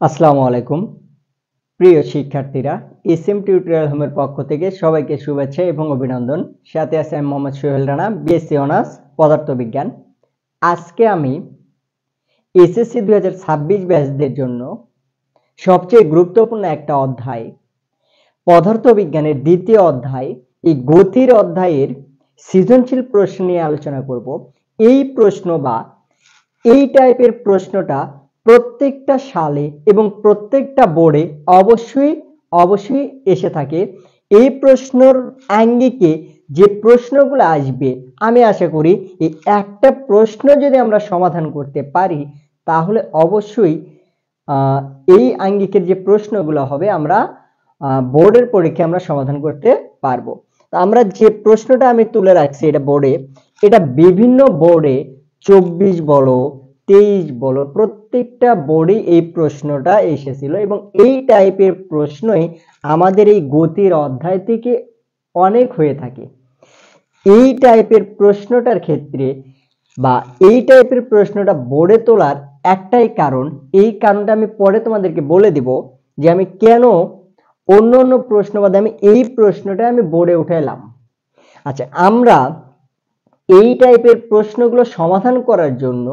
আসসালামু আলাইকুম প্রিয় শিক্ষার্থীরা, এসএম টিউটোরিয়াল হোমের পক্ষ থেকে সবাইকে শুভেচ্ছা এবং অভিনন্দন। সাথে আছে আমি মোহাম্মদ সোহেল রানা, বিএসসি অনার্স পদার্থবিজ্ঞান। আজকে আমি এসএসসি 2026 ব্যাচদের জন্য সবচেয়ে গুরুত্বপূর্ণ একটা অধ্যায়, পদার্থবিজ্ঞানের দ্বিতীয় অধ্যায়, এই গতির অধ্যায়ের সৃজনশীল প্রশ্ন নিয়ে আলোচনা করব। এই প্রশ্ন বা এই টাইপের প্রশ্নটা প্রত্যেকটা সালে এবং প্রত্যেকটা বোর্ডে অবশ্যই এসে থাকে। এই প্রশ্নর আঙ্গিকে যে প্রশ্নগুলো আসবে, আমি আশা করি এই একটা প্রশ্ন যদি আমরা সমাধান করতে পারি তাহলে অবশ্যই এই আঙ্গিকের যে প্রশ্নগুলো হবে আমরা বোর্ডের পরীক্ষায় আমরা সমাধান করতে পারবো। আমরা যে প্রশ্নটা আমি তুলে রাখছি এটা বোর্ডে, এটা বিভিন্ন বোর্ডে 24 বলো 23 বলো প্রত্যেকটা বোর্ডে এই প্রশ্নটা এসেছিল এবং এই টাইপের প্রশ্নই আমাদের এই গতির অধ্যায় থেকে অনেক হয়ে থাকে। এই টাইপের প্রশ্নটার ক্ষেত্রে বা এই টাইপের প্রশ্নটা বোর্ডে তোলার একটাই কারণ, এই কারণটা আমি পরে তোমাদেরকে বলে দিব যে আমি কেন অন্য প্রশ্ন বাদে আমি এই প্রশ্নটা আমি বোর্ডে উঠাইলাম। আচ্ছা, আমরা এই টাইপের প্রশ্নগুলো সমাধান করার জন্য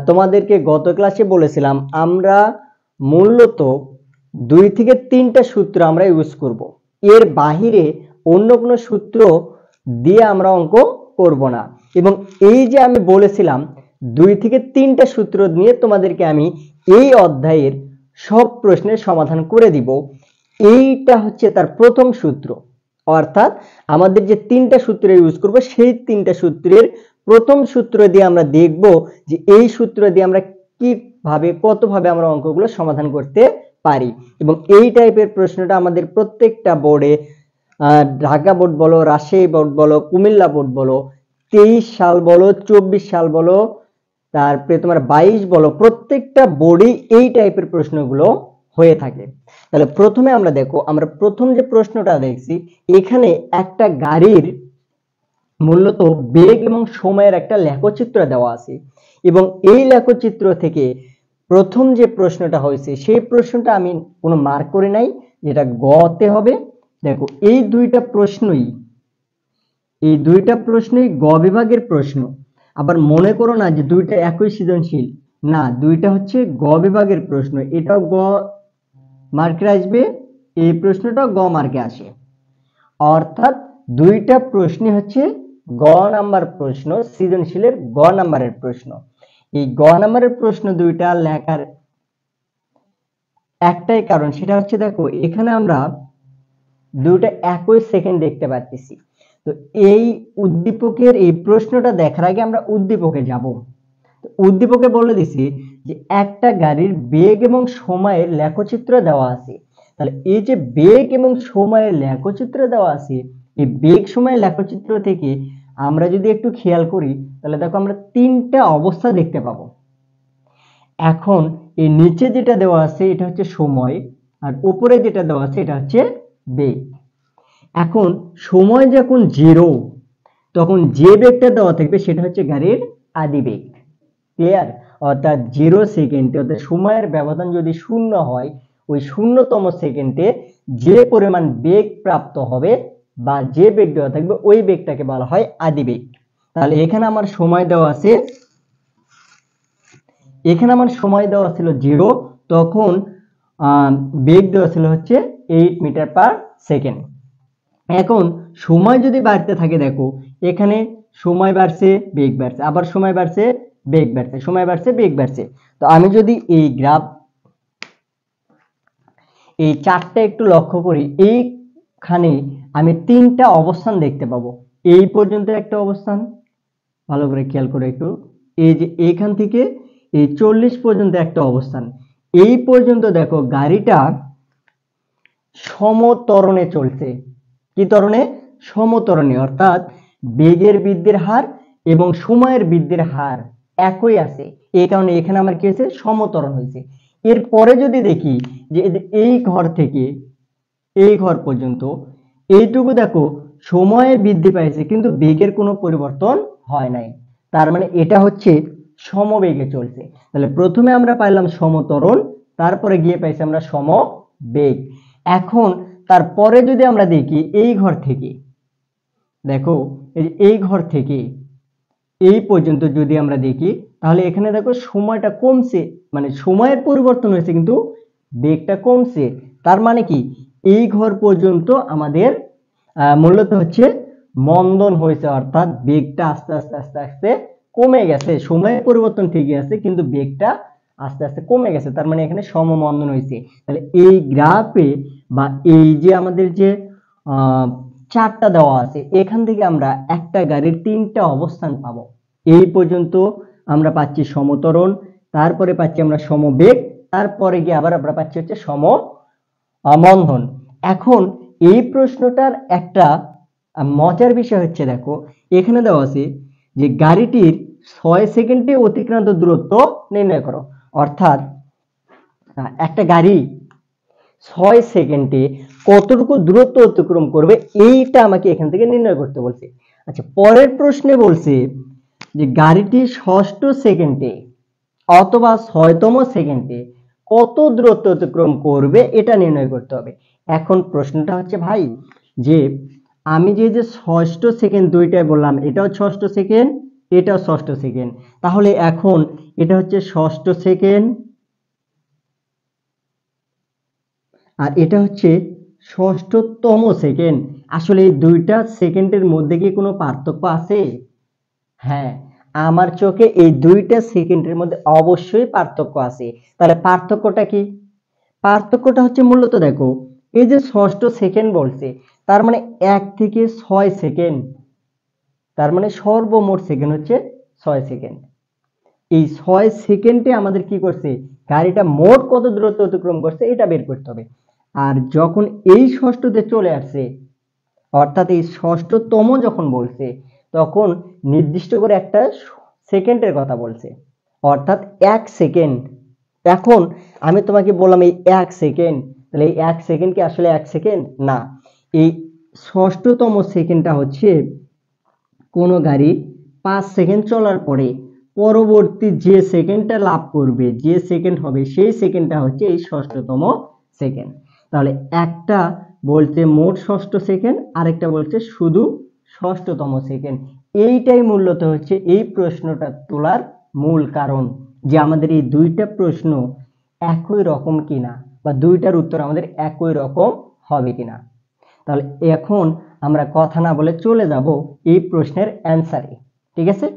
তোমাদেরকে গত ক্লাসে বলেছিলাম আমরা মূলত 2 থেকে 3টা সূত্র আমরা ইউজ করব। এর বাহিরে অন্য কোনো সূত্র দিয়ে আমরা অঙ্ক করব না। এবং এই যে আমি বলেছিলাম 2 থেকে 3টা সূত্র নিয়ে তোমাদেরকে আমি এই অধ্যায়ের সব প্রশ্নের সমাধান করে দিব, এইটা হচ্ছে তার প্রথম সূত্র। অর্থাৎ আমাদের যে 3টা সূত্র ইউজ করব সেই 3টা সূত্রের প্রথম সূত্র দিয়ে আমরা দেখব যে এই সূত্র দিয়ে আমরা কতভাবে আমরা অঙ্কগুলো সমাধান করতে পারি। এবং এই টাইপের প্রশ্নটা আমাদের প্রত্যেকটা বোর্ডে, ঢাকা বোর্ড বলো, রাজশাহী বোর্ড বলো, কুমিল্লা বোর্ড বলো, 23 সাল বলো, 24 সাল বলো, তারপরে তোমার 22 বলো, প্রত্যেকটা বোর্ডে এই টাইপের প্রশ্নগুলো হয়ে থাকে। তাহলে প্রথমে আমরা দেখো, আমরা প্রথম যে প্রশ্নটা দেখছি এখানে একটা গাড়ির মূলত বেগ এবং সময়ের একটা লেখচিত্র দেওয়া আছে এবং এই লেখচিত্র থেকে প্রথম যে প্রশ্নটা হয়েছে সেই প্রশ্নটা আমি কোনো মার্ক করে নাই, যেটা গতে হবে। দেখো এই দুইটা প্রশ্নই গ বিভাগের প্রশ্ন। আবার মনে করো না যে দুইটা একই সৃজনশীল, না, দুইটা হচ্ছে গ বিভাগের প্রশ্ন। এটাও গ মার্কে আসবে, এই প্রশ্নটাও গ মার্কে আসে। অর্থাৎ দুইটা প্রশ্নই হচ্ছে গ নাম্বার প্রশ্ন, সৃজনশীলের গ নাম্বারের প্রশ্ন। এই গ নাম্বারের প্রশ্ন দুইটা লেখার একটাই কারণ, সেটা হচ্ছে দেখো এখানে আমরা দুইটা একই সেকেন্ড দেখতে পাচ্ছি। তো এই উদ্দীপকের এই প্রশ্নটা দেখার আগে আমরা উদ্দীপকে যাব। উদ্দীপকে বলে দিছি যে একটা গাড়ির বেগ এবং সময়ের লেখচিত্র দেওয়া আছে। তাহলে এই যে বেগ এবং সময়ের লেখচিত্র দেওয়া আছে, এই বেগ সময়ের লেখচিত্র থেকে আমরা যদি একটু খেয়াল করি তাহলে দেখো আমরা 3টা অবস্থা দেখতে পাবো। এখন এই নিচে যেটা দেওয়া আছে এটা হচ্ছে সময়, আর উপরে যেটা দেওয়া আছে এটা হচ্ছে বেগ। এখন সময় যখন 0 তখন যে বেগটা দেওয়া থাকবে সেটা হচ্ছে গাড়ির আদি বেগ। ক্লিয়ার? অর্থাৎ 0 সেকেন্ডে, অর্থাৎ সময়ের ব্যবধান যদি 0 হয়, ওই 0তম সেকেন্ডে যে পরিমাণ বেগ প্রাপ্ত হবে বা যে বেগ দেওয়া থাকবে ওই বেগটাকে বলা হয় আদি বেগ। তাহলে এখানে আমার সময় দেওয়া আছে, এখানে আমার সময় দেওয়া ছিল 0, তখন বেগ দেওয়া ছিল হচ্ছে 8 মিটার পার সেকেন্ড। এখন সময় যদি বাড়তে থাকে, দেখো এখানে সময় বাড়ছে বেগ বাড়ছে, আবার সময় বাড়ছে বেগ বাড়ছে, সময় বাড়ছে বেগ বাড়ছে। তো আমি যদি এই গ্রাফ এই চারটা একটু লক্ষ্য করি, এইখানে আমি 3টা অবস্থান দেখতে পাবো। এই পর্যন্ত একটা অবস্থান, ভালো করে খেয়াল করে একটু, এই যে এইখান থেকে এই 40 পর্যন্ত একটা অবস্থান। এই পর্যন্ত দেখো গাড়িটা সমত্বরণে চলছে। কি ত্বরণে? সমত্বরণে। অর্থাৎ বেগের বৃদ্ধির হার এবং সময়ের বৃদ্ধির হার একই আছে, এই কারণে এখানে আমার কি হয়েছে, সমত্বরণ হয়েছে। এরপরে যদি দেখি যে এই ঘর থেকে এই ঘর পর্যন্ত এইটুকু দেখো সময়ের বৃদ্ধি পাইছে কিন্তু বেগের কোনো পরিবর্তন হয় নাই, তার মানে এটা হচ্ছে সমবেগে চলছে। তাহলে প্রথমে আমরা পাইলাম সমত্বরণ, তারপরে গিয়ে পাইছি আমরা সমবেগ। এখন তারপরে যদি আমরা দেখি এই ঘর থেকে, দেখো এই ঘর থেকে এই পর্যন্ত যদি আমরা দেখি, তাহলে এখানে দেখো সময়টা কমছে, মানে সময়ের পরিবর্তন হয়েছে কিন্তু বেগটা কমছে। তার মানে কি এই ঘর পর্যন্ত আমাদের মূলত হচ্ছে মন্দন হয়েছে, অর্থাৎ বেগটা আস্তে আস্তে আস্তে আস্তে কমে গেছে। সময়ের পরিবর্তন ঠিকই আছে কিন্তু বেগটা আস্তে আস্তে কমে গেছে, তার মানে এখানে সমমন্দন হয়েছে। তাহলে এই গ্রাফে বা এই যে আমাদের যে চারটা দেওয়া আছে, এখান থেকে আমরা একটা গাড়ির তিনটা অবস্থান পাবো। এই পর্যন্ত আমরা পাচ্ছি সমত্বরণ, তারপরে পাচ্ছি আমরা সমবেগ, তারপরে গিয়ে আবার আমরা পাচ্ছি হচ্ছে সমমন্দন। এখন এই প্রশ্নটার একটা মজার বিষয় হচ্ছে, দেখো এখানে দেওয়া আছে যে গাড়িটির 6 সেকেন্ডে অতিক্রান্ত দূরত্ব নির্ণয় করো। অর্থাৎ একটা গাড়ি 6 সেকেন্ডে কতটুকু দূরত্ব অতিক্রম করবে এইটা আমাকে এখান থেকে নির্ণয় করতে বলছে। আচ্ছা, পরের প্রশ্নে বলছে যে গাড়িটি 6ষ্ঠ সেকেন্ডে অথবা 6তম সেকেন্ডে কত দূরত্ব অতিক্রম করবে এটা নির্ণয় করতে হবে। এখন প্রশ্নটা হচ্ছে ভাই যে আমি যে 6ষ্ঠ সেকেন্ড দুইটাই বললাম, এটাও 6ষ্ঠ সেকেন্ড, এটাও 6ষ্ঠ সেকেন্ড, তাহলে এখন এটা হচ্ছে 6ষ্ঠ সেকেন্ড আর এটা হচ্ছে 6ষ্ঠতম সেকেন্ড। আসলে এই দুইটা সেকেন্ডের মধ্যে কি কোনো পার্থক্য আছে? হ্যাঁ, আমার চোখে এই দুইটা সেকেন্ডের মধ্যে অবশ্যই পার্থক্য আছে। তাহলে পার্থক্যটা কি? পার্থক্যটা হচ্ছে মূলত দেখো এই যে 6ষ্ঠ সেকেন্ড বলছে, তার মানে 1 থেকে 6 সেকেন্ড, তার মানে সর্বমোট সেকেন্ড হচ্ছে 6 সেকেন্ড। এই 6 সেকেন্ডে আমাদের কি করছে, গাড়িটা মোট কত দূরত্ব অতিক্রম করছে এটা বের করতে হবে। আর যখন এই ষষ্ঠতে চলে আসছে, অর্থাৎ এই 6ষ্ঠতম যখন বলছে, তখন নির্দিষ্ট করে একটা সেকেন্ডের কথা বলছে, অর্থাৎ 1 সেকেন্ড। এখন আমি তোমাকে বললাম এই 1 সেকেন্ড, তাহলে এই 1 সেকেন্ড কি আসলে 1 সেকেন্ড না, এই 6ষ্ঠতম সেকেন্ডটা হচ্ছে কোনো গাড়ি 5 সেকেন্ড চলার পরে পরবর্তী যে সেকেন্ডটা লাভ করবে, যে সেকেন্ড হবে সেই সেকেন্ডটা হচ্ছে এই 6ষ্ঠতম সেকেন্ড। তাহলে একটা বলছে মোট 6ষ্ঠ সেকেন্ড, আরেকটা বলছে শুধু 6ষ্ঠতম সেকেন্ড। এইটাই মূলত হচ্ছে এই প্রশ্নটা তোলার মূল কারণ, যে আমাদের এই দুইটা প্রশ্ন একই রকম কিনা বা দুইটার উত্তর আমাদের একই রকম হবে কিনা। তাহলে এখন আমরা কথা না বলে চলে যাব এই প্রশ্নের অ্যান্সারে, ঠিক আছে?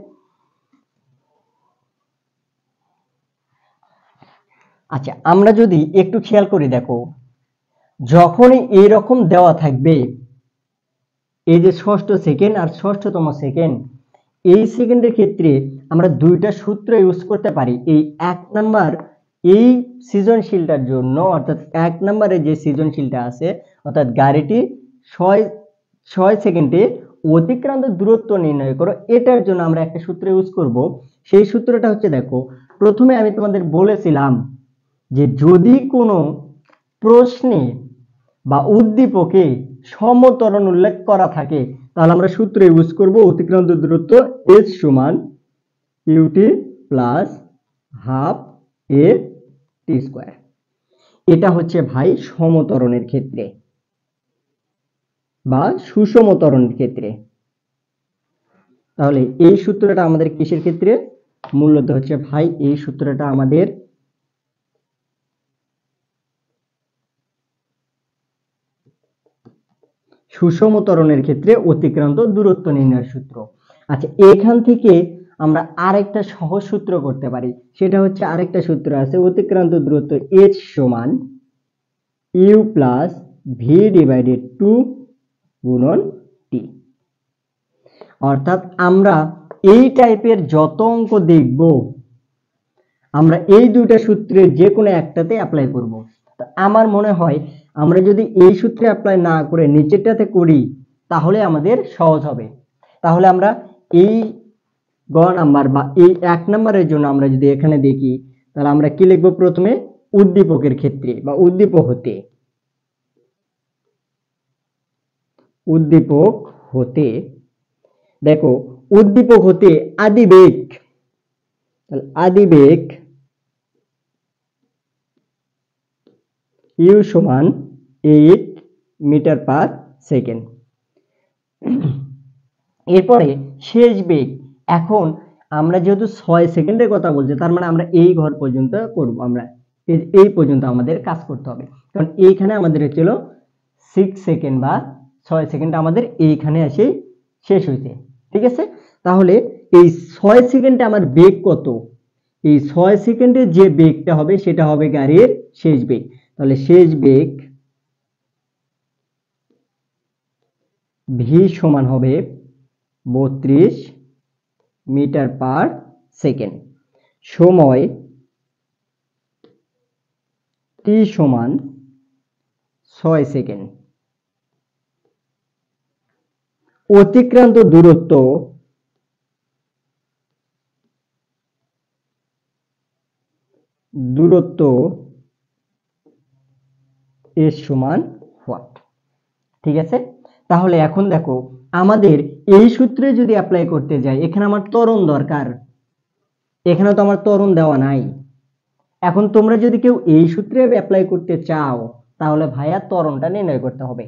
আচ্ছা, আমরা যদি একটু খেয়াল করি, দেখো যখনই এরকম দেওয়া থাকবে, এই যে 6ষ্ঠ সেকেন্ড আর 6ষ্ঠতম সেকেন্ড, এই সেকেন্ডের ক্ষেত্রে আমরা দুইটা সূত্র ইউজ করতে পারি। এই 1 নাম্বার এই সৃজনশীলটার জন্য, অর্থাৎ 1 নম্বরে যে সৃজনশীলটা আছে, অর্থাৎ গাড়িটি 6 সেকেন্ডে অতিক্রান্ত দূরত্ব নির্ণয় করো, এটার জন্য আমরা একটা সূত্র ইউজ করব। সেই সূত্রটা হচ্ছে, দেখো প্রথমে আমি তোমাদের বলেছিলাম যে যদি কোনো প্রশ্নে বা উদ্দীপকে সমত্বরণ উল্লেখ করা থাকে, তাহলে আমরা সূত্র ইউজ করব অতিক্রান্ত দূরত্ব h সমান UT plus half a t square. এটা হচ্ছে ভাই সমত্বরণের ক্ষেত্রে বা সুষমতরণের ক্ষেত্রে। তাহলে এই সূত্রটা আমাদের কিসের ক্ষেত্রে? মূলত হচ্ছে ভাই এই সূত্রটা আমাদের সুষমতরণের ক্ষেত্রে অতিক্রান্ত দূরত্ব নির্ণয়ের সূত্র। আচ্ছা, এখান থেকে আমরা আরেকটা সহজ সূত্র করতে পারি, সেটা হচ্ছে আরেকটা সূত্র আছে, অতিক্রান্ত দূরত্ব h সমান ইউ প্লাস ভি ডিভাইডেড 2 গুণন টি। অর্থাৎ আমরা এই টাইপের যত অঙ্ক দেখব, আমরা এই দুইটা সূত্রের যে কোনো একটাতে অ্যাপ্লাই করব। আমার মনে হয় আমরা যদি এই সূত্রে অ্যাপ্লাই না করে নিচেরটাতে করি, তাহলে আমাদের সহজ হবে। তাহলে আমরা এই গ নাম্বার বা এই 1 নম্বরের জন্য আমরা যদি এখানে দেখি, তাহলে আমরা কি লিখব? প্রথমে উদ্দীপকের ক্ষেত্রে বা উদ্দীপক হতে দেখো উদ্দীপক হতে আদিবেগ, তাহলে আদিবেগ ইউ সমান 8 মিটার পার সেকেন্ড। এরপরে শেষ বেগ, এখন আমরা যেহেতু 6 সেকেন্ডের কথা বলছি, তার মানে আমরা এই ঘর পর্যন্ত করব, আমরা এই পর্যন্ত আমাদের কাজ করতে হবে, কারণ এইখানে আমাদের ছিল 6 সেকেন্ড বা 6 সেকেন্ড আমাদের এইখানে এসে শেষ হয়েছে। ঠিক আছে, তাহলে এই 6 সেকেন্ডে আমার বেগ কত? এই 6 সেকেন্ডে যে বেগটা হবে সেটা হবে গাড়ির শেষ বেগ। তাহলে শেষ বেগ ভি সমান হবে 32 মিটার পার সেকেন্ড। সময় টি সমান 6 সেকেন্ড। অতিক্রান্ত দূরত্ব এস সমান হোয়াট। ঠিক আছে, তাহলে এখন দেখো আমাদের এই সূত্রে যদি অ্যাপ্লাই করতে যাই, এখানে আমার ত্বরণ দরকার, এখানে তো আমার ত্বরণ দেওয়া নাই। এখন তোমরা যদি কেউ এই সূত্রে অ্যাপ্লাই করতে চাও, তাহলে ভাইয়া ত্বরণটা নির্ণয় করতে হবে।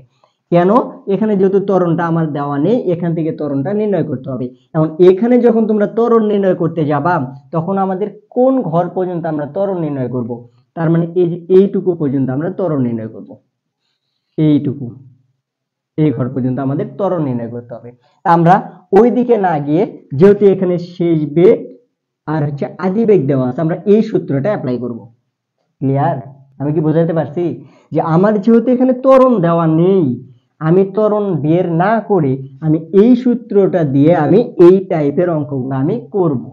কেন? এখানে যেহেতু ত্বরণটা আমার দেওয়া নেই, এখান থেকে ত্বরণটা নির্ণয় করতে হবে। এখন এখানে যখন তোমরা ত্বরণ নির্ণয় করতে যাবা, তখন আমাদের কোন ঘর পর্যন্ত আমরা ত্বরণ নির্ণয় করব? তার মানে এই যে এইটুকু পর্যন্ত আমরা ত্বরণ নির্ণয় করব, এইটুকু, এই ঘর পর্যন্ত আমাদের ত্বরণ নির্ণয় করতে হবে। আমরা ওই দিকে না গিয়ে, যেহেতু এখানে শেষ বেগ আর হচ্ছে আদি বেগ দেওয়া আছে, আমরা এই সূত্রটা অ্যাপ্লাই করব। ক্লিয়ার? আমি কি বোঝাতে পারছি? যে আমার যেহেতু এখানে ত্বরণ দেওয়া নেই, আমি ত্বরণ বের না করে আমি এই সূত্রটা দিয়ে আমি এই টাইপের অঙ্কগুলো আমি করব।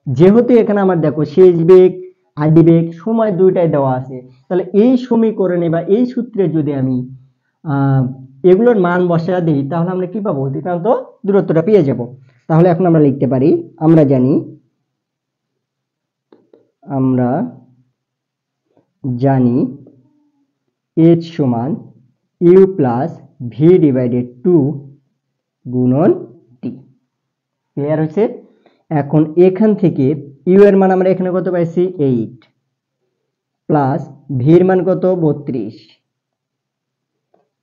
যেহেতু এখানে আমার দেখো শেষ বেগ আদি বেগ সময় দুইটাই দেওয়া আছে, তাহলে এই সমীকরণে বা এই সূত্রে যদি আমি এগুলোর মান বসায় দিই, তাহলে আমরা কি পাবো? অতিক্রান্ত দূরত্বটা পেয়ে যাব। তাহলে এখন আমরা লিখতে পারি, আমরা জানি h সমান u প্লাস ভি ডিভাইডেড 2 গুণন টি। ক্লিয়ার হয়েছে? এখন এখান থেকে ইউ এর মান আমরা এখানে কত পাইছি? 8 প্লাস ভি এর মান কত? 32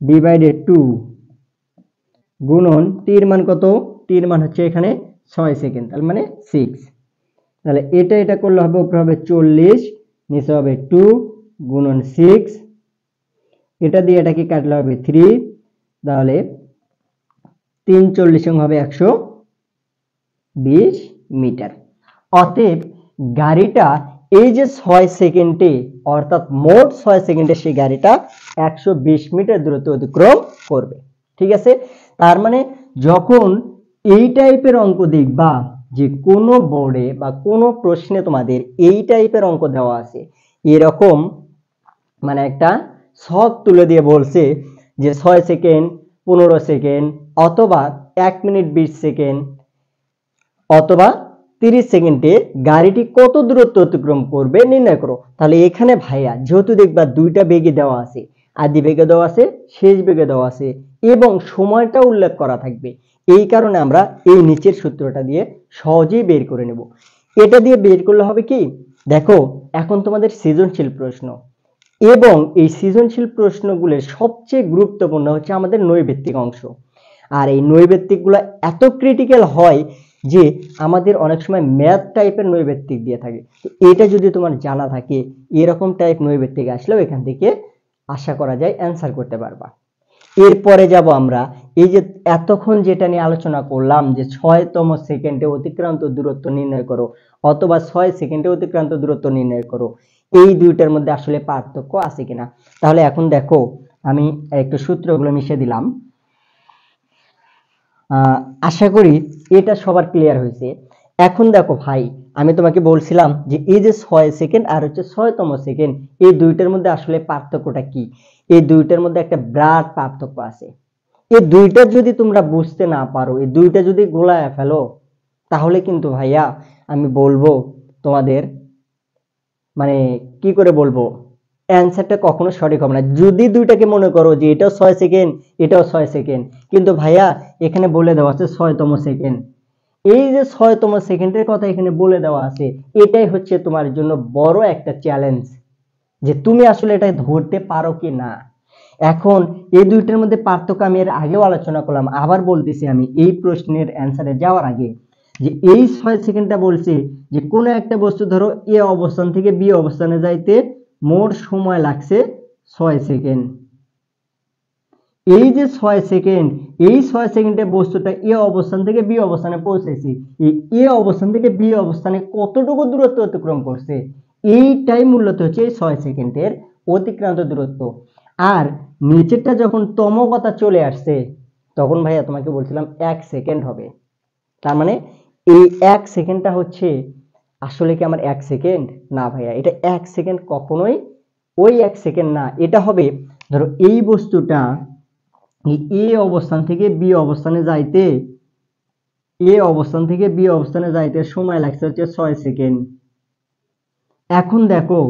ডিভাইডেড 2 গুণন টির মান কত? টির মান হচ্ছে এখানে 6 সেকেন্ড, তার মানে 6। তাহলে এটা করলে হবে, উপরে হবে 40, নিচে হবে 2 গুণন 6, এটা দিয়ে এটাকে কাটলে হবে 3, তাহলে 3 40 হবে 120 মিটার। অতএব গাড়িটা এই যে 6 সেকেন্ডে, অর্থাৎ মোট 6 সেকেন্ডে সেই গাড়িটা 120 মিটার দূরত্ব অতিক্রম করবে। ঠিক আছে, তার মানে যখন এই টাইপের অঙ্ক দেখবা, যে কোনো বোর্ডে বা কোনো প্রশ্নে তোমাদের এই টাইপের অঙ্ক দেওয়া আছে, এরকম মানে একটা ছক তুলে দিয়ে বলছে যে 6 সেকেন্ড 15 সেকেন্ড অথবা 1 মিনিট 20 সেকেন্ড অথবা 30 সেকেন্ডে গাড়িটি কত দূরত্ব অতিক্রম করবে নির্ণয় করো, তাহলে এখানে ভাইয়া যেহেতু দেখবা দুইটা বেগে দেওয়া আছে, আদি বেগে দেওয়া আছে, শেষ বেগে দেওয়া আছে এবং সময়টা উল্লেখ করা থাকবে, এই কারণে আমরা এই নিচের সূত্রটা দিয়ে সহজেই বের করে নেব। এটা দিয়ে বের করলে হবে কি, দেখো এখন তোমাদের সৃজনশীল প্রশ্ন, এবং এই সৃজনশীল প্রশ্নগুলোর সবচেয়ে গুরুত্বপূর্ণ হচ্ছে আমাদের নৈবেত্তিক অংশ। আর এই নৈবেত্তিকগুলো এত ক্রিটিক্যাল হয় যে আমাদের অনেক সময় ম্যাথ টাইপের নৈবেত্তিক দিয়ে থাকে। তো এটা যদি তোমার জানা থাকে, এরকম টাইপ নৈবেত্তিক আসলেও এখান থেকে আশা করা যায় অ্যান্সার করতে পারবা। এরপরে যাব আমরা এই যে এতক্ষণ যেটা নিয়ে আলোচনা করলাম, যে 6তম সেকেন্ডে অতিক্রান্ত দূরত্ব নির্ণয় করো অথবা 6 সেকেন্ডে অতিক্রান্ত দূরত্ব নির্ণয় করো, এই দুইটার মধ্যে আসলে পার্থক্য আছে কিনা। তাহলে এখন দেখো আমি একটু সূত্রগুলো মিশিয়ে দিলাম, আশা করি এটা সবার ক্লিয়ার হয়েছে। এখন দেখো ভাই, আমি তোমাকে বলছিলাম যে এই যে 6 সেকেন্ড আর হচ্ছে 6তম সেকেন্ড, এই দুইটার মধ্যে আসলে পার্থক্যটা কি। এই দুইটার মধ্যে একটা বিরাট পার্থক্য আছে। এই দুইটা যদি তোমরা বুঝতে না পারো, এই দুইটা যদি গোলায় ফেলো, তাহলে কিন্তু ভাইয়া আমি বলবো তোমাদের মানে কি করে বলবো, অ্যান্সারটা কখনো সঠিক হবে না। যদি দুইটাকে মনে করো যে এটাও 6 সেকেন্ড এটাও 6 সেকেন্ড, কিন্তু ভাইয়া এখানে বলে দেওয়া আছে 6তম সেকেন্ড, এই যে 6তম সেকেন্ডের কথা এখানে বলে দেওয়া আছে, এটাই হচ্ছে তোমার জন্য বড় একটা চ্যালেঞ্জ যে তুমি আসলে এটা ধরতে পারো কি না। এখন এই দুইটার মধ্যে পার্থক্য আমি এর আগেও আলোচনা করলাম, আবার বলতেছি আমি এই প্রশ্নের অ্যান্সারে যাওয়ার আগে, যে এই 6 সেকেন্ডটা বলছে যে কোনো একটা বস্তু ধরো এ অবস্থান থেকে বি অবস্থানে যাইতে মোট সময় লাগছে 6 সেকেন্ড। এই যে 6 সেকেন্ড, এই 6 সেকেন্ডে বস্তুটা এ অবস্থান থেকে বি অবস্থানে পৌঁছেছে, এই এ অবস্থান থেকে বি অবস্থানে কতটুকু দূরত্ব অতিক্রম করছে, এইটাই মূলত হচ্ছে এই 6 সেকেন্ডের অতিক্রান্ত দূরত্ব। আর নিচেরটা যখন তমকতা চলে আসছে তখন ভাইয়া তোমাকে বলছিলাম 1 সেকেন্ড হবে। তার মানে এই 1 সেকেন্ডটা হচ্ছে আসলে কি আমার 1 সেকেন্ড? না ভাইয়া, এটা 1 সেকেন্ড কখনোই ওই 1 সেকেন্ড না। এটা হবে ধরো এই বস্তুটা এ অবস্থান থেকে বি অবস্থানে যাইতে, এ অবস্থান থেকে বি অবস্থানে যাইতে সময় লাগছে হচ্ছে 6 সেকেন্ড। এখন দেখো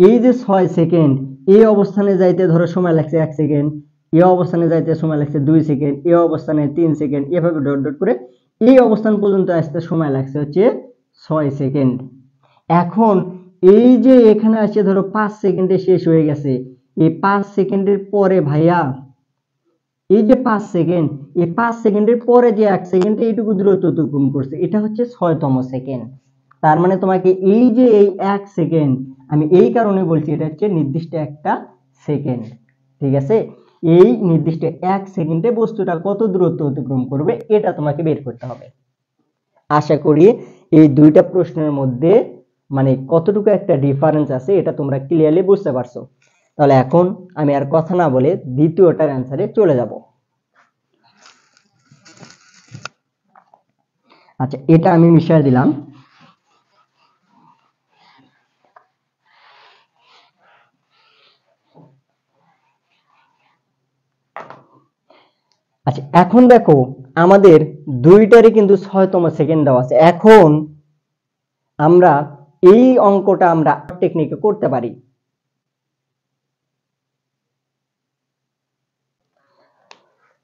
এই যে 6 সেকেন্ড, এ অবস্থানে যাইতে ধরো সময় লাগছে 1 সেকেন্ড, এ অবস্থানে যাইতে সময় লাগছে 2 সেকেন্ড, এ অবস্থানে 3 সেকেন্ড, এভাবে ডট ডট করে এই অবস্থান পর্যন্ত আসতে সময় লাগছে হচ্ছে 6 সেকেন্ড। এখন এই যে এখানে আসে ধরো 5 সেকেন্ডে শেষ হয়ে গেছে, এই 5 সেকেন্ডের পরে ভাইয়া এই যে 5 সেকেন্ড, এই 5 সেকেন্ডের পরে যে 1 সেকেন্ড এইটুকু দূরত্ব অতিক্রম করছে, এটা হচ্ছে 6তম সেকেন্ড। তার মানে তোমাকে এই যে এই 1 সেকেন্ড, আমি এই কারণে বলছি এটা হচ্ছে নির্দিষ্ট একটা সেকেন্ড। ঠিক আছে, এই নির্দিষ্ট 1 সেকেন্ডে বস্তুটা কত দূরত্ব অতিক্রম করবে এটা তোমাকে বের করতে হবে। আশা করি এই দুইটা প্রশ্নের মধ্যে মানে কতটুকু একটা ডিফারেন্স আছে এটা তোমরা ক্লিয়ারলি বুঝতে পারছো। তাহলে এখন আমি আর কথা না বলে দ্বিতীয়টার অ্যান্সারে চলে যাব। আচ্ছা, এটা আমি মিশিয়ে দিলাম। আচ্ছা, এখন দেখো আমাদের দুইটারই কিন্তু 6তম সেকেন্ড দেওয়া আছে। এখন আমরা এই অঙ্কটা আমরা টেকনিকে করতে পারি।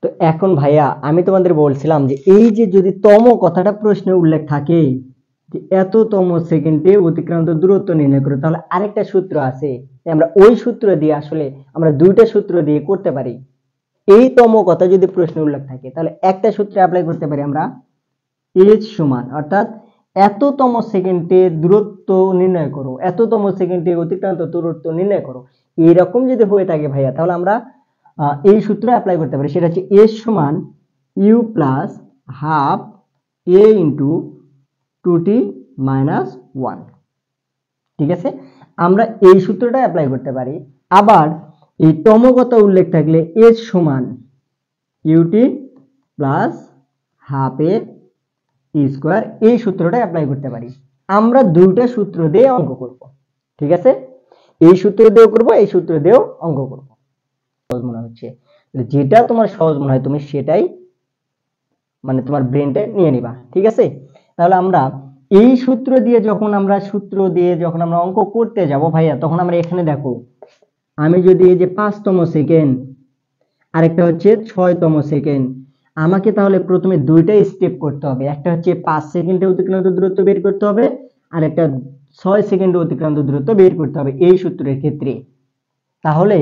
তো এখন ভাইয়া আমি তোমাদের বলছিলাম যে এই যে যদি তম কথাটা প্রশ্নে উল্লেখ থাকে যে এততম সেকেন্ডে অতিক্রান্ত দূরত্ব নির্ণয় করে, তাহলে আরেকটা সূত্র আছে, আমরা ওই সূত্র দিয়ে আসলে আমরা দুইটা সূত্র দিয়ে করতে পারি। এই তম কথা যদি প্রশ্নে উল্লেখ থাকে তাহলে একটা সূত্রে অ্যাপ্লাই করতে পারি আমরা, এইচ সমান অর্থাৎ এততম সেকেন্ডে দূরত্ব নির্ণয় করো, এততম সেকেন্ডে অতিক্রান্ত দূরত্ব নির্ণয় করো, এইরকম যদি হয়ে থাকে ভাইয়া তাহলে আমরা এই সূত্র অ্যাপ্লাই করতে পারি। সেটা হচ্ছে এস সমান u plus half a into 2t minus 1। ঠিক আছে, আমরা এই সূত্রটা অ্যাপ্লাই করতে পারি। আবার এই তমগত উল্লেখ থাকলে এস সমান ইউটি প্লাস হাফ এ স্কোয়ার, এই সূত্রটা অ্যাপ্লাই করতে পারি। আমরা দুইটা সূত্র দিয়ে অঙ্ক করব। ঠিক আছে, এই সূত্র দিয়েও করব, এই সূত্র দিয়েও অঙ্ক করব। সহজ মনে হচ্ছে, যেটা তোমার সহজ মনে হয় তুমি সেটাই মানে তোমার ব্রেনটা নিয়ে নিবা। ঠিক আছে, তাহলে আমরা এই সূত্র দিয়ে যখন আমরা অঙ্ক করতে যাব ভাইয়া, তখন আমরা এখানে দেখো আমি যদি এই যে 5তম সেকেন্ড আরেকটা হচ্ছে 6তম সেকেন্ড, আমাকে তাহলে প্রথমে দুইটা স্টেপ করতে হবে। একটা হচ্ছে 5 সেকেন্ডে অতিক্রান্ত দূরত্ব বের করতে হবে, আর একটা 6 সেকেন্ডে অতিক্রান্ত দূরত্ব বের করতে হবে এই সূত্রের ক্ষেত্রে। তাহলে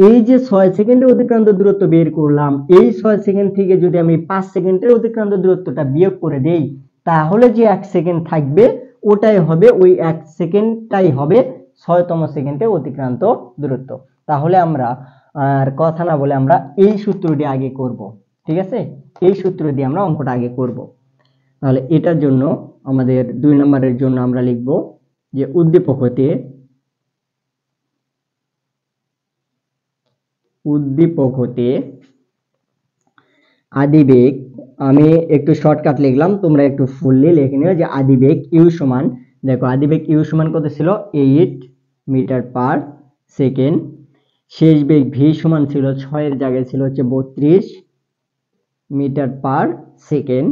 এই যে 6 সেকেন্ডে অতিক্রান্ত দূরত্ব বের করলাম, এই 6 সেকেন্ড থেকে যদি আমি 5 সেকেন্ডের অতিক্রান্ত দূরত্বটা বিয়োগ করে দেই, তাহলে যে 1 সেকেন্ড থাকবে ওটাই হবে, ওই 1 সেকেন্ডটাই হবে 6তম সেকেন্ডে অতিক্রান্ত দূরত্ব। তাহলে আমরা আর কথা না বলে আমরা এই সূত্রটি আগে করব। ঠিক আছে, এই সূত্র দিয়ে আমরা অঙ্কটা আগে করব। তাহলে এটার জন্য আমাদের 2 নম্বরের জন্য আমরা লিখব যে উদ্দীপক হতে আদিবেগ, আমি একটু শর্টকাট লিখলাম, তোমরা একটু ফুললি লিখে নিও যে আদিবেগ ইউ সমান, দেখো আদিবেগ ইউ সমান কত ছিল 8 মিটার পার সেকেন্ড, শেষ বেগ ভি সমান ছিল 6 এর জায়গায় ছিল হচ্ছে 32 মিটার পার সেকেন্ড,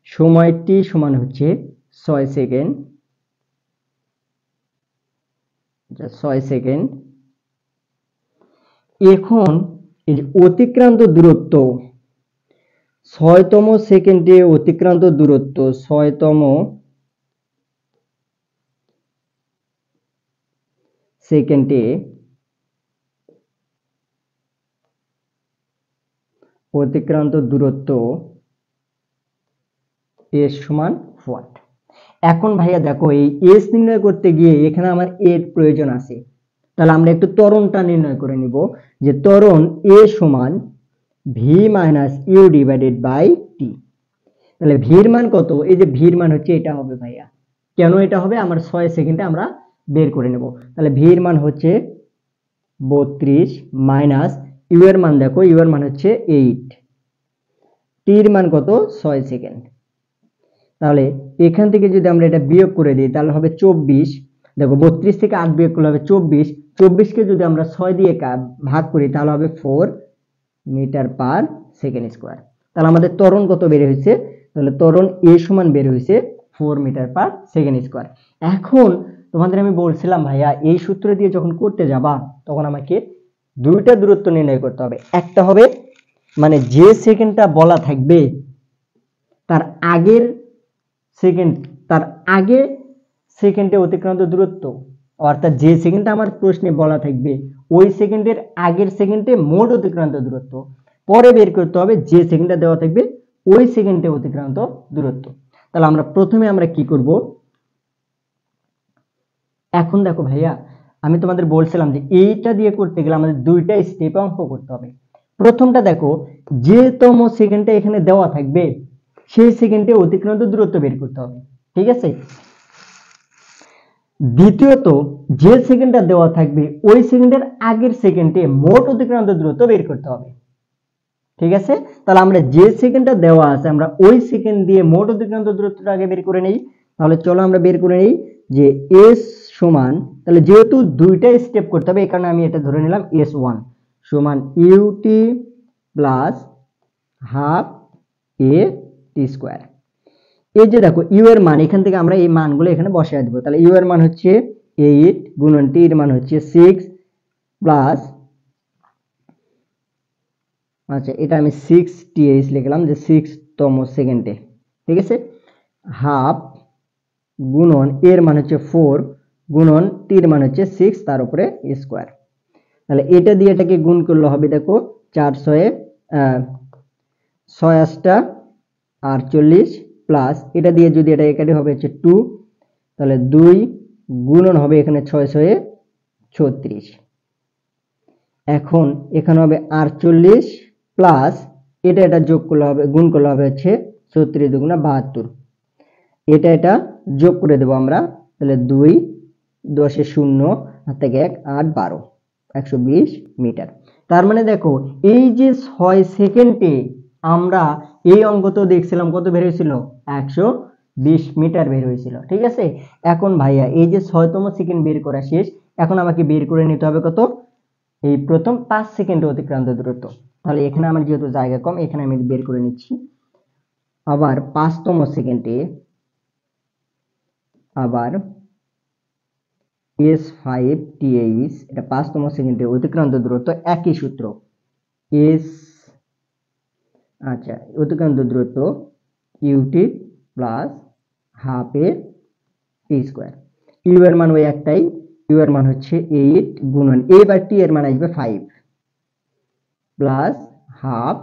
সময় টি সমান হচ্ছে 6 সেকেন্ড, 6 সেকেন্ড। এখন এই যে অতিক্রান্ত দূরত্ব 6তম সেকেন্ডে অতিক্রান্ত দূরত্ব, 6তম সেকেন্ডে অতিক্রান্ত দূরত্ব এস সমান হোয়াট। এখন ভাইয়া দেখো এই এস নির্ণয় করতে গিয়ে এখানে আমার এর প্রয়োজন আছে, তাহলে আমরা একটু ত্বরণটা নির্ণয় করে নিব যে ত্বরণ এ সমান V minus U divided by T. তাহলে ভির মান কত? এই যে ভির মান হচ্ছে এটা হবে ভাইয়া। কেন এটা হবে আমার 6 সেকেন্ডে আমরা বের করে নেব। তাহলে ভির মান হচ্ছে 32 মাইনাস ইউ এর মান দেখো, ইউ এর মান হচ্ছে 8, টির মান কত? 6 সেকেন্ড। তাহলে এখান থেকে যদি আমরা এটা বিয়োগ করে দিই তাহলে হবে 24। দেখো 32 থেকে 8 বিয়োগ করলে হবে 24, 24 কে যদি আমরা 6 দিয়ে ভাগ করি তাহলে হবে 4 মিটার পার সেকেন্ড স্কয়ার। তাহলে আমাদের ত্বরণ কত বের হয়েছে? তাহলে ত্বরণ এ সমান বের হয়েছে 4 মিটার পার সেকেন্ড স্কয়ার। এখন তোমাদের আমি বলছিলাম ভাইয়া এই সূত্র দিয়ে যখন করতে যাবা তখন আমাকে দুইটা দূরত্ব নির্ণয় করতে হবে। একটা হবে মানে যে সেকেন্ডটা বলা থাকবে তার আগের সেকেন্ড, তার আগে সেকেন্ডে অতিক্রান্ত দূরত্ব, অর্থাৎ যে সেকেন্ডটা আমার প্রশ্নে বলা থাকবে ওই সেকেন্ডের আগের সেকেন্ডে মোট অতিক্রান্ত দূরত্ব। পরে বের করতে হবে যে সেকেন্ডটা দেওয়া থাকবে ওই সেকেন্ডে অতিক্রান্ত দূরত্ব। তাহলে আমরা প্রথমে আমরা কি করব, এখন দেখো ভাইয়া আমি তোমাদের বলছিলাম যে এইটা দিয়ে করতে গেলে আমাদের দুইটা স্টেপে অঙ্ক করতে হবে। প্রথমটা দেখো, যে তম সেকেন্ডটা এখানে দেওয়া থাকবে সেই সেকেন্ডে অতিক্রান্ত দূরত্ব বের করতে হবে, ঠিক আছে। দ্বিতীয়ত যে সেকেন্ডটা দেওয়া থাকবে ওই সেকেন্ডের আগের সেকেন্ডে মোট অতিক্রান্ত দূরত্ব বের করতে হবে, ঠিক আছে। তাহলে আমরা যে সেকেন্ডটা দেওয়া আছে আমরা ওই সেকেন্ড দিয়ে মোট অতিক্রান্ত দূরত্বটা আগে বের করে নেই। তাহলে চলো আমরা বের করে নেই যে এস সমান, তাহলে যেহেতু দুইটা স্টেপ করতে হবে এই কারণে আমি এটা ধরে নিলাম S1 সমান UT plus half a t square. এই যে দেখো ইউ এর মান এখান থেকে আমরা এই মানগুলো এখানে বসায় দেব। তাহলে ইউ এর মান হচ্ছে 8 গুণন টি এর মান হচ্ছে 6 প্লাস, আচ্ছা এটা আমি 6th লিখলাম যে 6তম সেকেন্ডে, ঠিক আছে, হাফ গুণন এর মান হচ্ছে 4 গুণন টির মান হচ্ছে 6 তার উপরে স্কয়ার। তাহলে এটা দিয়ে এটাকে গুণ করলে হবে দেখো 4 6 48 প্লাস এটা দিয়ে যদি এটা একাটি হবে হচ্ছে 2, তাহলে 2 গুণন হবে এখানে 6 36। এখন এখানে হবে 48 প্লাস এটা যোগ করলে হবে গুণ করলে হবে হচ্ছে 36 দুগুণা 72, এটা যোগ করে দেব আমরা। তাহলে 2 10 0 হাত থেকে 1 8 12 120 মিটার। তার মানে দেখো এই যে 6 সেকেন্ডে আমরা এই অঙ্ক তো দেখছিলাম কত বের হয়েছিল 120 মিটার বের হয়েছিল, ঠিক আছে। এখন ভাইয়া এই যে 6তম সেকেন্ড বের করা শেষ, এখন আমাকে বের করে নিতে হবে কত, এই প্রথম 5 সেকেন্ডে অতিক্রান্ত দূরত্ব। তাহলে এখানে আমার যেহেতু জায়গা কম এখানে আমি বের করে নিচ্ছি। আবার 5তম সেকেন্ডে আবার S5TH, এটা 5তম সেকেন্ডে অতিক্রান্ত দূরত্ব, একই সূত্র S, আচ্ছা অতিক্রান্ত দূরত্ব u t plus half a t square. U এর মান ওই একটাই, ইউ এর মান হচ্ছে 8 গুণন এ বাই টি এর মান আসবে 5 প্লাস হাফ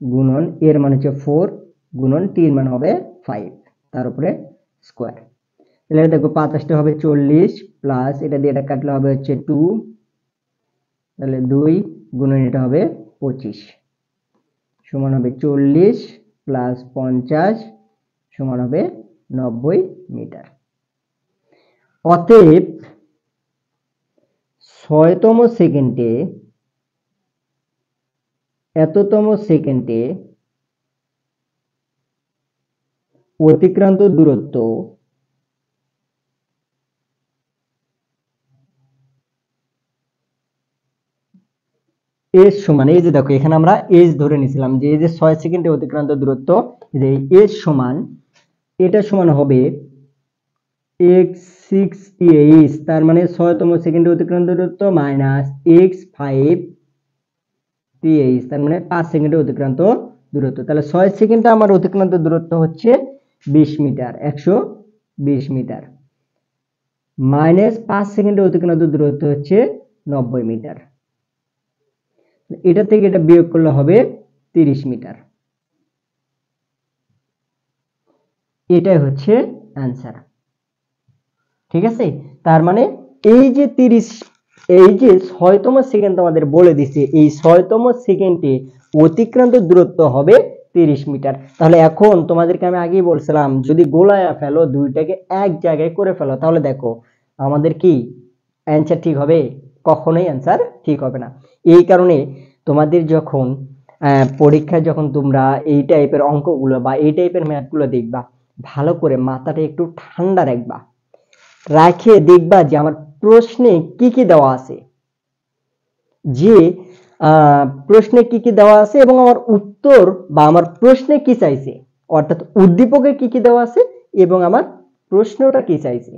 গুণন এর মান হচ্ছে 4 গুণন টি এর মান হবে 5 তার উপরে স্কয়ার। তাহলে দেখো 5 হবে 40 প্লাস এটা দিয়ে এটা কাটলে হবে হচ্ছে 2, তাহলে 2 গুণন এটা হবে 25 সমান হবে 40 প্লাস 50 সমান হবে 90 মিটার। অতএব 6তম সেকেন্ডে এততম সেকেন্ডে অতিক্রান্ত দূরত্ব এস সমান, এই যে দেখো এখানে আমরা এস ধরে নিয়েছিলাম যে এই যে 6 সেকেন্ডে অতিক্রান্ত দূরত্ব, যে এস সমান এটা সমান হবে x6th, তার মানে 6তম সেকেন্ডে অতিক্রান্ত দূরত্ব মাইনাস x5th, তার মানে 5 সেকেন্ডে অতিক্রান্ত দূরত্ব। তাহলে 6 সেকেন্ডে আমার অতিক্রান্ত দূরত্ব হচ্ছে 20 মিটার, 120 মিটার, মাইনাস 5 সেকেন্ডে অতিক্রান্ত দূরত্ব হচ্ছে 90 মিটার। এটা থেকে এটা বিয়োগ করলে হবে 30 মিটার। এটাই হচ্ছে অ্যান্সার। ঠিক আছে, তার মানে এই যে 6তম সেকেন্ড তোমাদের বলে দিছে, এই 6তম সেকেন্ডে অতিক্রান্ত দূরত্ব হবে 30 মিটার। তাহলে এখন তোমাদেরকে আমি আগেই বলছিলাম, যদি গোলায়া ফেলো, দুইটাকে এক জায়গায় করে ফেলো, তাহলে দেখো আমাদের কি অ্যান্সার ঠিক হবে? কখনোই অ্যান্সার ঠিক হবে না। এই কারণে তোমাদের যখন পরীক্ষায় যখন তোমরা এই টাইপের অঙ্কগুলো বা এই টাইপের ম্যাথগুলো দেখবা, ভালো করে মাথাটা একটু ঠান্ডা রাখবা, রাখে দেখবা যে আমার প্রশ্নে কি কি দেওয়া আছে, যে প্রশ্নে কি কি দেওয়া আছে এবং আমার উত্তর বা আমার প্রশ্নে কি চাইছে, অর্থাৎ উদ্দীপকে কি কি দেওয়া আছে এবং আমার প্রশ্নটা কি চাইছে।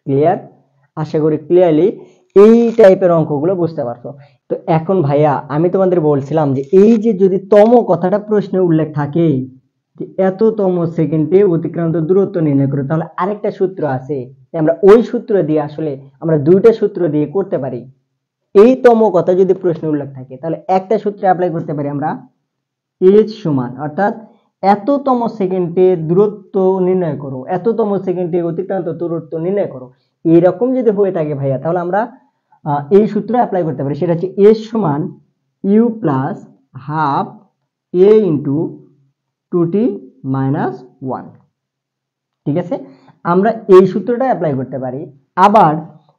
ক্লিয়ার? আশা করি ক্লিয়ারলি এই টাইপের অঙ্কগুলো বুঝতে পারছো। তো এখন ভাইয়া আমি তোমাদের বলছিলাম যে এই যে যদি তম কথাটা প্রশ্নে উল্লেখ থাকে যে এততম সেকেন্ডে অতিক্রান্ত দূরত্ব নির্ণয় করো, তাহলে আরেকটা সূত্র আছে, আমরা ওই সূত্র দিয়ে আসলে আমরা দুইটা সূত্র দিয়ে করতে পারি। এই তম কথা যদি প্রশ্নে উল্লেখ থাকে, তাহলে একটা সূত্রে অ্যাপ্লাই করতে পারি আমরা, এজ সমান, অর্থাৎ এততম সেকেন্ডে দূরত্ব নির্ণয় করো, এততম সেকেন্ডে অতিক্রান্ত দূরত্ব নির্ণয় করো। এরকম যদি হয়ে থাকে ভাইয়া, তাহলে আমরা এই সূত্র অ্যাপ্লাই করতে পারি, সেটা হচ্ছে এজ সমান u plus half a into 2t minus 1। ঠিক আছে, আমরা এই সূত্রটা অ্যাপ্লাই করতে পারি। আবার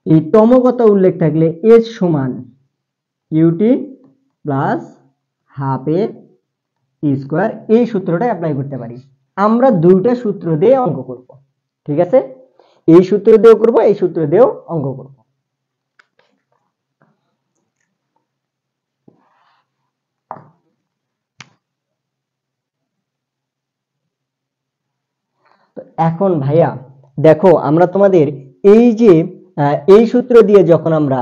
এই তম কথা উল্লেখ থাকলে এজ সমান ইউটি প্লাস হাফ এ স্কোয়ার, এই সূত্রটা অ্যাপ্লাই করতে পারি। আমরা দুইটা সূত্র দিয়ে অঙ্ক করব। ঠিক আছে, এই সূত্র দিয়েও করব, এই সূত্র দিয়েও অঙ্ক করব। তো এখন ভাইয়া দেখো, আমরা তোমাদের এই যে এই সূত্র দিয়ে যখন আমরা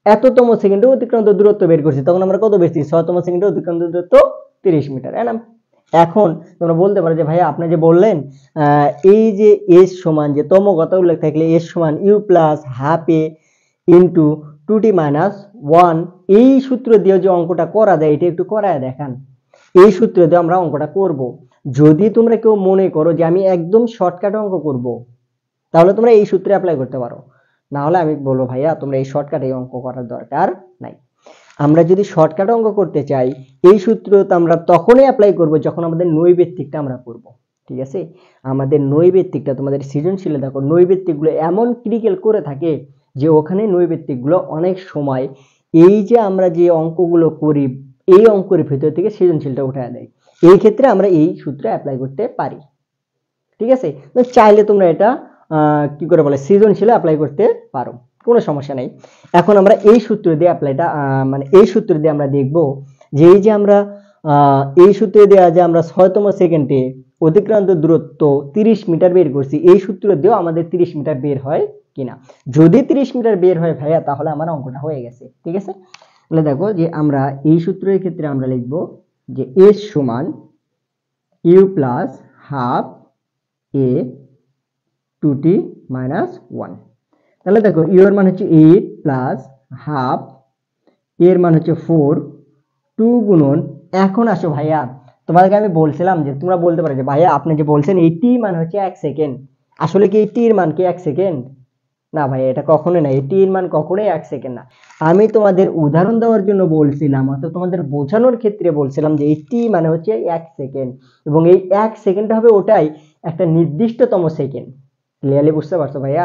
এততম সেকেন্ডে অতিক্রান্ত দূরত্ব বের করছি, তখন আমরা কত বেরছি? 6তম সেকেন্ডে অতিক্রান্ত দূরত্ব 30 মিটার। এখন তোমরা বলতে পারো যে ভাইয়া আপনি যে বললেন এই যে এস সমান, যে তম কথা উল্লেখ থাকলে এস সমান u plus half a into 2t minus 1, এই সূত্র দিয়ে যে অঙ্কটা করা যায়, এটা একটু করায় দেখান। এই সূত্র দিয়ে আমরা অঙ্কটা করব। যদি তোমরা কেউ মনে করো যে আমি একদম শর্টকাট অঙ্ক করব, তাহলে তোমরা এই সূত্রে অ্যাপ্লাই করতে পারো। না হলে আমি বলবো ভাইয়া তোমরা এই শর্টকাটে অঙ্ক করার দরকার নাই। আমরা যদি শর্টকাট অঙ্ক করতে চাই, এই সূত্র আমরা তখনই অ্যাপ্লাই করব যখন আমাদের নৈবেত্তিকটা আমরা করব। ঠিক আছে, আমাদের নৈবেত্তিকটা তোমাদের সৃজনশীলে দেখো, নৈবেত্তিকগুলো এমন ক্রিটিক্যাল করে থাকে যে ওখানে নৈবেত্তিকগুলো অনেক সময় এই যে আমরা যে অঙ্কগুলো করি, এই অঙ্কের ভিতর থেকে সৃজনশীলটা উঠায় দেয়। এই ক্ষেত্রে আমরা এই সূত্র অ্যাপ্লাই করতে পারি। ঠিক আছে, তো চাইলে তোমরা এটা কি করে বলে সৃজনশীলে অ্যাপ্লাই করতে পারো, কোনো সমস্যা নেই। এখন আমরা এই সূত্র দিয়ে অ্যাপ্লাইটা মানে এই সূত্র দিয়ে আমরা দেখব যে এই যে আমরা এই সূত্রে দেওয়া যে আমরা 6তম সেকেন্ডে অতিক্রান্ত দূরত্ব 30 মিটার বের করছি, এই সূত্র দিয়েও আমাদের 30 মিটার বের হয় কিনা। যদি 30 মিটার বের হয় ভাইয়া, তাহলে আমার অঙ্কটা হয়ে গেছে। ঠিক আছে, তাহলে দেখো যে আমরা এই সূত্রের ক্ষেত্রে আমরা লিখব যে এস সমান u plus half a 2t minus 1। তাহলে দেখো ইউ এর মান হচ্ছে 8 প্লাস হাফ, এর মান হচ্ছে 4, 2 গুণন। এখন আসো ভাইয়া, তোমাদেরকে আমি বলছিলাম যে তোমরা বলতে পারো যে ভাইয়া আপনি যে বলছেন এই টি মান হচ্ছে 1 সেকেন্ড, আসলে কি এই টি এর মান কি 1 সেকেন্ড? না ভাইয়া, এটা কখনোই না, এই টি এর মান কখনোই 1 সেকেন্ড না। আমি তোমাদের উদাহরণ দেওয়ার জন্য বলছিলাম, অর্থাৎ তোমাদের বোঝানোর ক্ষেত্রে বলছিলাম যে এই টি মানে হচ্ছে 1 সেকেন্ড, এবং এই 1 সেকেন্ড হবে ওটাই একটা নির্দিষ্টতম সেকেন্ড। ক্লিয়ারলি বুঝতে পারছো ভাইয়া?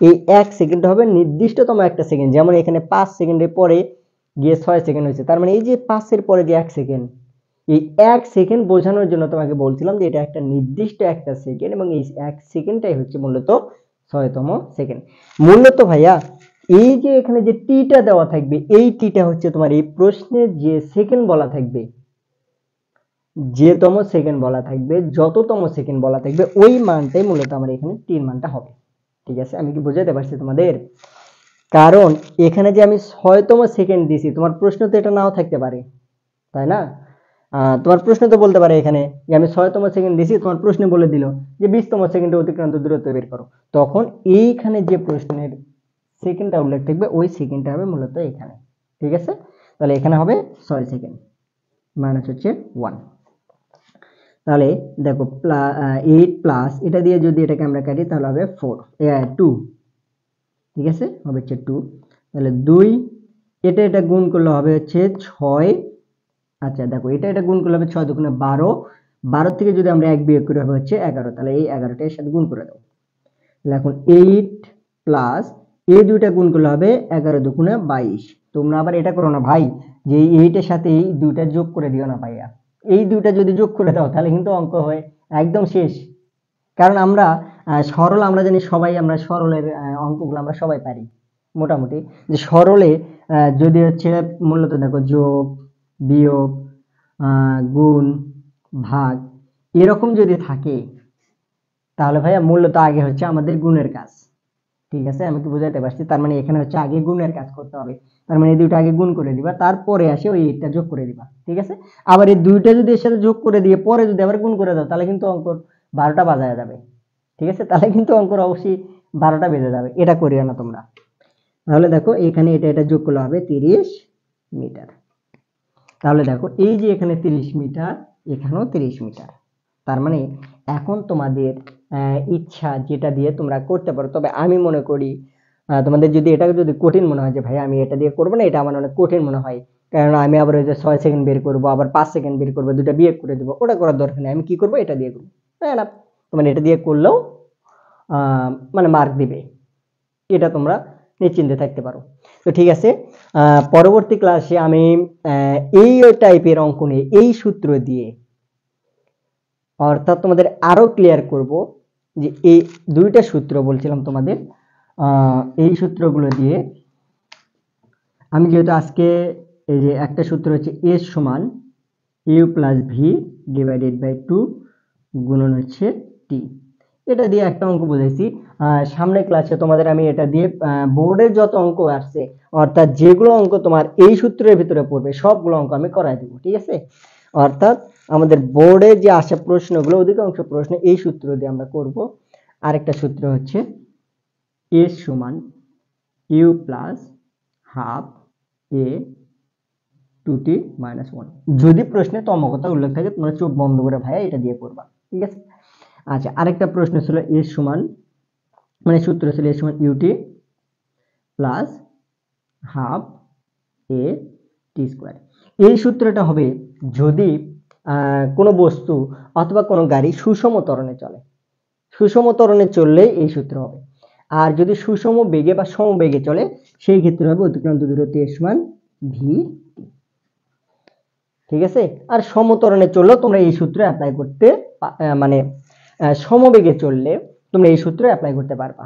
এই 1 সেকেন্ড হবে নির্দিষ্টতম একটা সেকেন্ড। যেমন এখানে 5 সেকেন্ডের পরে গিয়ে 6 সেকেন্ড হয়েছে, তার মানে এই যে 5 এর পরে যে 1 সেকেন্ড, এই 1 সেকেন্ড বোঝানোর জন্য তোমাকে বলছিলাম যে এটা একটা নির্দিষ্ট একটা সেকেন্ড, এবং এই 1 সেকেন্ডটাই হচ্ছে মূলত 6তম সেকেন্ড। মূলত ভাইয়া এই যে এখানে যে টিটা দেওয়া থাকবে, এই টিটা হচ্ছে তোমার এই প্রশ্নের যে সেকেন্ড বলা থাকবে, যেতম সেকেন্ড বলা থাকবে, যততম সেকেন্ড বলা থাকবে, ওই মানটাই মূলত আমার এখানে টির মানটা হবে। ঠিক আছে, আমি কি বোঝাতে পারছি তোমাদের? কারণ এখানে যে আমি 6তম সেকেন্ড দিছি, তোমার প্রশ্ন তো এটা নাও থাকতে পারে, তাই না? তোমার প্রশ্ন তো বলতে পারে এখানে যে আমি 6তম সেকেন্ড দিছি, তোমার প্রশ্নে বলে দিল যে 20তম সেকেন্ডে অতিক্রান্ত দূরত্ব বের করো, তখন এইখানে যে প্রশ্নের সেকেন্ডটা উল্লেখ থাকবে, ওই সেকেন্ডটা হবে মূলত এখানে। ঠিক আছে, তাহলে এখানে হবে 6 সেকেন্ড। মাইনাস হচ্ছে 1। তাহলে দেখো 8 প্লাস এটা দিয়ে যদি এটাকে আমরা কাটি তাহলে হবে 2, ঠিক আছে, হবে হচ্ছে 2। তাহলে 2 এটা গুণ করলে হবে হচ্ছে 6। আচ্ছা দেখো এটা গুণ করলে হবে 6 দুগুণে 12, 12 থেকে যদি আমরা 1 বিয়োগ করি হবে হচ্ছে 11। তাহলে এই 11টা এর সাথে গুণ করে দাও। তাহলে এখন 8 প্লাস এই দুইটা গুণ করলে হবে 11 দুগুণে 22। তোমরা আবার এটা করো না ভাই যে এই 8 এর সাথে এই দুইটা যোগ করে দিও না ভাইয়া। এই দুইটা যদি যোগ করে দাও তাহলে কিন্তু অঙ্ক হয় একদম শেষ। কারণ আমরা সরল আমরা জানি সবাই, আমরা সরলের অঙ্কগুলো আমরা সবাই পারি মোটামুটি। যে সরলে যদি হচ্ছে মূলত দেখো যোগ, বিয়োগ, গুণ, ভাগ এরকম যদি থাকে তাহলে ভাইয়া মূলত আগে হচ্ছে আমাদের গুণের কাজ। ঠিক আছে, আমি কি বুঝাতে পারছি? তার মানে এখানে হচ্ছে আগে গুণের কাজ করতে হবে। তার মানে এই দুইটা আগে গুণ করে দিবা, তারপরে আসে ওই এইটা যোগ করে দিবা। ঠিক আছে, আবার এই দুইটা যদি এর সাথে যোগ করে দিয়ে পরে যদি আবার গুণ করে দাও তাহলে কিন্তু অঙ্ক 12টা বাজায় যাবে। ঠিক আছে, তাহলে কিন্তু অঙ্কর অবশ্যই 12টা বেজে যাবে। এটা করিও না তোমরা। তাহলে দেখো এখানে এটা যোগ করলে হবে 30 মিটার। তাহলে দেখো এই যে এখানে 30 মিটার, এখানেও 30 মিটার। তার মানে এখন তোমাদের ইচ্ছা যেটা দিয়ে তোমরা করতে পারো। তবে আমি মনে করি তোমাদের যদি এটাকে যদি কঠিন মনে হয় যে ভাই আমি এটা দিয়ে করবো না, এটা আমার অনেক কঠিন মনে হয়, কারণ আমি আবার ওই যে 6 সেকেন্ড বের করবো, আবার 5 সেকেন্ড বের করবো, দুটা বিয়োগ করে দেবো, ওটা করার দরকার নেই। আমি কি করবো, এটা দিয়ে করবো। তাই না? তোমার এটা দিয়ে করলেও মানে মার্ক দিবে, এটা তোমরা নিশ্চিন্তে থাকতে পারো। তো ঠিক আছে, পরবর্তী ক্লাসে আমি এই টাইপের অঙ্ক নিয়ে এই সূত্র দিয়ে অর্থাৎ তোমাদের আরো ক্লিয়ার করব যে এই দুইটা সূত্র বলছিলাম তোমাদের, এই সূত্রগুলো দিয়ে আমি যেহেতু আজকে এই যে একটা সূত্র হচ্ছে এস সমান u plus v divided by 2 গুণন হচ্ছে টি, এটা দিয়ে একটা অঙ্ক বুঝাইছি। সামনের ক্লাসে তোমাদের আমি এটা দিয়ে বোর্ডের যত অঙ্ক আসছে অর্থাৎ যেগুলো অঙ্ক তোমার এই সূত্রের ভিতরে পড়বে সবগুলো অঙ্ক আমি করাই দেবো। ঠিক আছে, অর্থাৎ আমাদের বোর্ডে যে আসে প্রশ্নগুলো অধিকাংশ প্রশ্ন এই সূত্র দিয়ে আমরা করব। আরেকটা সূত্র হচ্ছে এস সমান u plus half a 2t minus 1। যদি প্রশ্নে তমকতা উল্লেখ থাকে তোমরা চোখ বন্ধ করে ভাইয়া এটা দিয়ে করবা। ঠিক আছে, আচ্ছা আরেকটা প্রশ্ন ছিল এস সমান, মানে সূত্র ছিল এস সমান UT plus half a T square. এই সূত্রটা হবে যদি কোনো বস্তু অথবা কোনো গাড়ি সুষম ত্বরণে চলে, সুষম ত্বরণে চললে এই সূত্র হবে। আর যদি সুষম বেগে বা সমবেগে চলে সেই ক্ষেত্রে হবে অতিক্রান্ত দূরত্ব এস সমান ভি। ঠিক আছে, আর সমত্বরণে চললেও তোমরা এই সূত্র অ্যাপ্লাই করতে মানে সমবেগে চললে তোমরা এই সূত্র অ্যাপ্লাই করতে পারবা,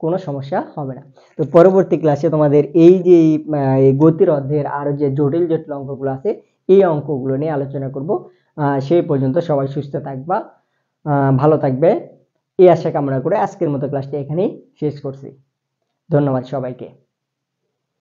কোনো সমস্যা হবে না। তো পরবর্তী ক্লাসে তোমাদের এই যে গতির অধ্যায়ের আরো যে জটিল জটিল অঙ্কগুলো আছে এই অঙ্কগুলো নিয়ে আলোচনা করব। সেই পর্যন্ত সবাই সুস্থ থাকবা, ভালো থাকবে, এই আশা কামনা করে আজকের মতো ক্লাসটা এখানেই শেষ করছি। ধন্যবাদ সবাইকে।